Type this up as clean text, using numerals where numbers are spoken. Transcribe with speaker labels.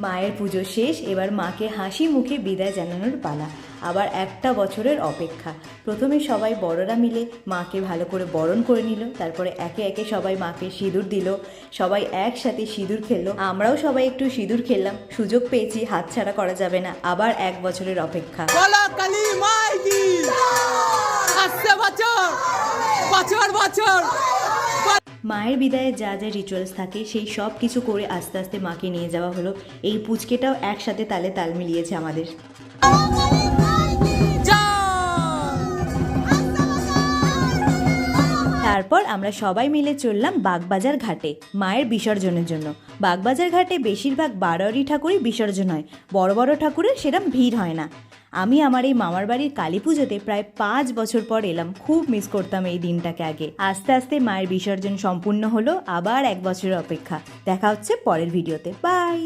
Speaker 1: মায়ের পুজো শেষ, এবার মাকে হাসি মুখে বিদায় জানানোর পালা। আবার একটা বছরের অপেক্ষা। প্রথমে সবাই বড়রা মিলে মাকে ভালো করে বরণ করে নিল, তারপরে একে একে সবাই মাকে সিঁদুর দিল, সবাই একসাথে সিঁদুর খেললো। আমরাও সবাই একটু সিঁদুর খেললাম, সুযোগ পেয়েছি, হাতছাড়া করা যাবে না। আবার এক বছরের অপেক্ষা। মায়ের বিদায়ে যা যা রিচুয়ালস থাকে সেই সব কিছু করে আস্তে আস্তে মাকে নিয়ে যাওয়া হলো। এই পুচকেটাও একসাথে তালে তাল মিলিয়েছে আমাদের। তারপর আমরা সবাই মিলে চললাম বাগবাজার ঘাটে মায়ের বিসর্জনের জন্য। বাগবাজার ঘাটে বেশিরভাগ বারোয়ারি ঠাকুরই বিসর্জন হয়, বড় বড় ঠাকুরের সেরকম ভিড় হয় না। আমি আমার এই মামার বাড়ির কালী পুজোতে প্রায় 5 বছর পর এলাম, খুব মিস করতাম এই দিনটাকে আগে। আস্তে আস্তে মায়ের বিসর্জন সম্পূর্ণ হলো, আবার এক বছরের অপেক্ষা। দেখা হচ্ছে পরের ভিডিওতে, বাই।